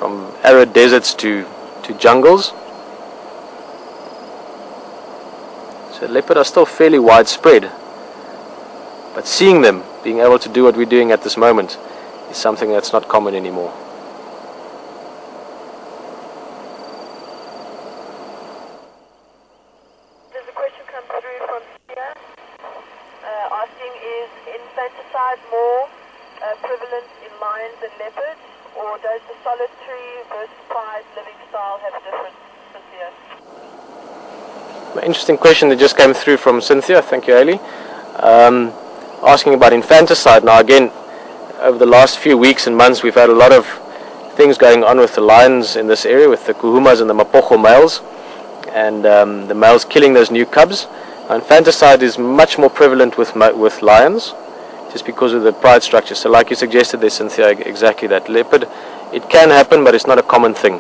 from arid deserts to jungles. So leopard are still fairly widespread, but seeing them being able to do what we're doing at this moment is something that's not common anymore. There's a question come through from Sia, asking, is infanticide more prevalent in lions than leopards, or does the solitary versified living style have a difference, Cynthia? Interesting question that just came through from Cynthia. Thank you, Ailey. Asking about infanticide. Now again, over the last few weeks and months we've had a lot of things going on with the lions in this area, with the kuhumas and the mapocho males, and the males killing those new cubs. Infanticide is much more prevalent with lions, just because of the pride structure. So like you suggested there, Cynthia, exactly that. Leopard, it can happen, but it's not a common thing.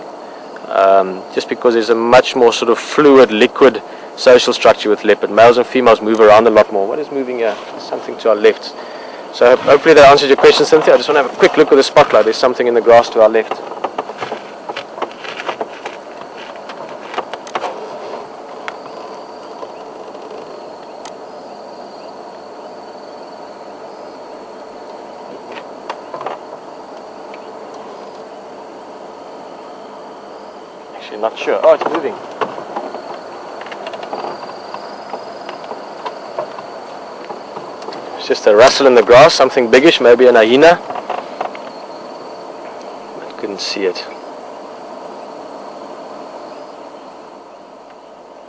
Just because there's a much more sort of fluid, liquid social structure with leopard. Males and females move around a lot more. What is moving here? There's something to our left. So hopefully that answers your question, Cynthia. I just want to have a quick look at the spotlight. There's something in the grass to our left. Actually not sure. Oh, it's moving. It's just a rustle in the grass, something biggish, maybe an hyena. I couldn't see it.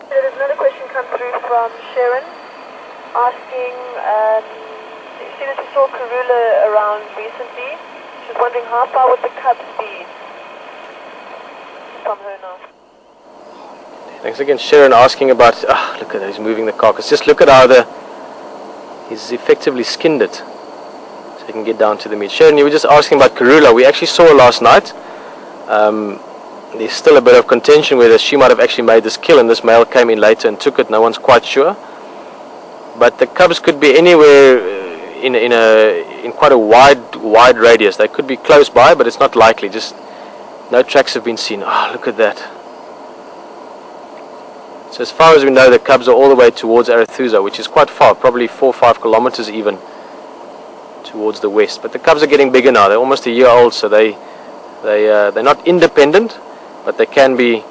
There's another question come through from Sharon, asking, you see that you saw Karula around recently. She's wondering how far would the cubs be from her now? Thanks again, Sharon, asking about, look at that, he's moving the carcass. Just look at how he's effectively skinned it, so you can get down to the meat. Sharon, you were just asking about Karula. We actually saw her last night. There's still a bit of contention whether she might have actually made this kill and this male came in later and took it. No one's quite sure. But the cubs could be anywhere in quite a wide radius. They could be close by, but it's not likely. Just no tracks have been seen. Oh, look at that. So as far as we know, the cubs are all the way towards Arathusa, which is quite far, probably 4 or 5 kilometers even towards the west. But the cubs are getting bigger now. They're almost a year old, so they're not independent, but they can be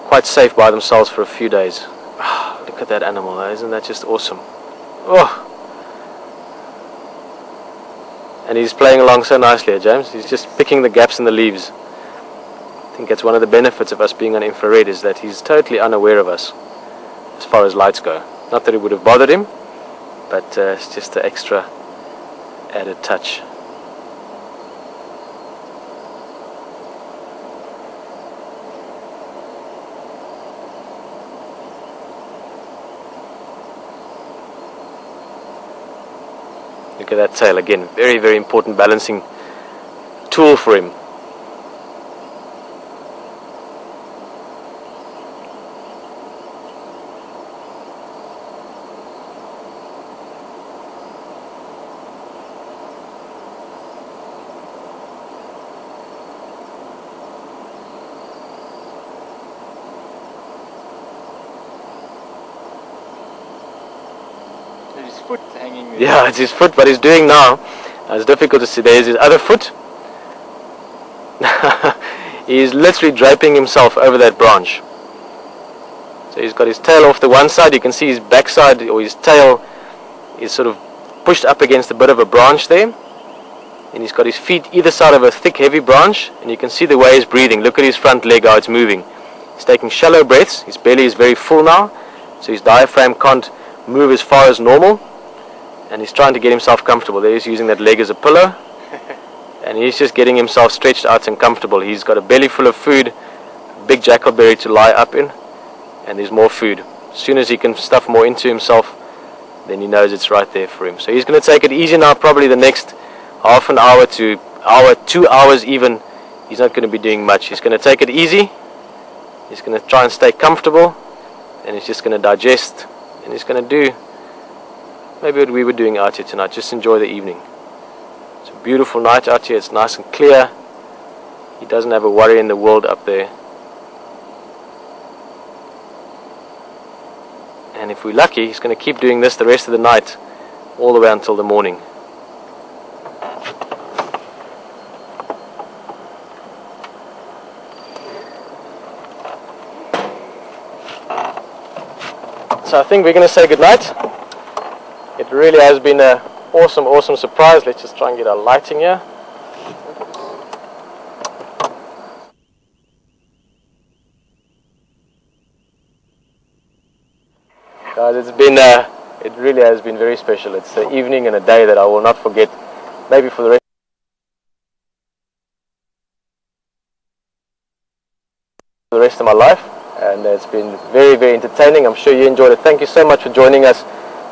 quite safe by themselves for a few days. Oh, look at that animal, isn't that just awesome? Oh! And he's playing along so nicely, James. He's just picking the gaps in the leaves. I think that's one of the benefits of us being on infrared, is that he's totally unaware of us as far as lights go. Not that it would have bothered him, but it's just an extra added touch. Look at that tail again. Very, very important balancing tool for him. Foot hanging there. Yeah, it's his foot, but he's doing now. It's difficult to see. There's his other foot. He's literally draping himself over that branch. So he's got his tail off the one side. You can see his backside, or his tail, is sort of pushed up against a bit of a branch there. And he's got his feet either side of a thick, heavy branch. And you can see the way he's breathing. Look at his front leg, how it's moving. He's taking shallow breaths. His belly is very full now, so his diaphragm can't move as far as normal. And he's trying to get himself comfortable. There he's using that leg as a pillow. And he's just getting himself stretched out and comfortable. He's got a belly full of food, big jackalberry to lie up in, and there's more food. As soon as he can stuff more into himself, then he knows it's right there for him. So he's going to take it easy now, probably the next half an hour to hour, 2 hours even. He's not going to be doing much. He's going to take it easy. He's going to try and stay comfortable, and he's just going to digest, and he's going to do maybe what we were doing out here tonight. Just enjoy the evening. It's a beautiful night out here. It's nice and clear. He doesn't have a worry in the world up there. And if we're lucky, he's going to keep doing this the rest of the night, all the way until the morning. So I think we're going to say goodnight. It really has been an awesome surprise. Let's just try and get our lighting here. Guys, it really has been very special. It's an evening and a day that I will not forget, maybe for the rest of my life. And it's been very entertaining. I'm sure you enjoyed it. Thank you so much for joining us,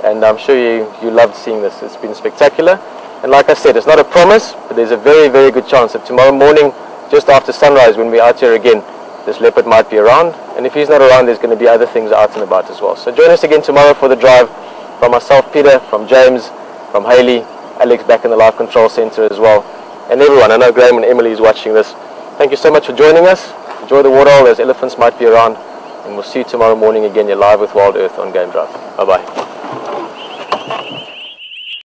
and I'm sure you loved seeing this. It's been spectacular. And like I said, it's not a promise, but there's a very good chance that tomorrow morning, just after sunrise, when we're out here again, this leopard might be around. And if he's not around, there's going to be other things out and about as well. So join us again tomorrow for the drive. From myself, Peter, from James, from Haley, Alex back in the Live Control Center as well, and everyone. I know Graham and Emily is watching this. Thank you so much for joining us. Enjoy the waterhole, those elephants might be around, and we'll see you tomorrow morning again. You're live with Wild Earth on Game Drive. Bye bye.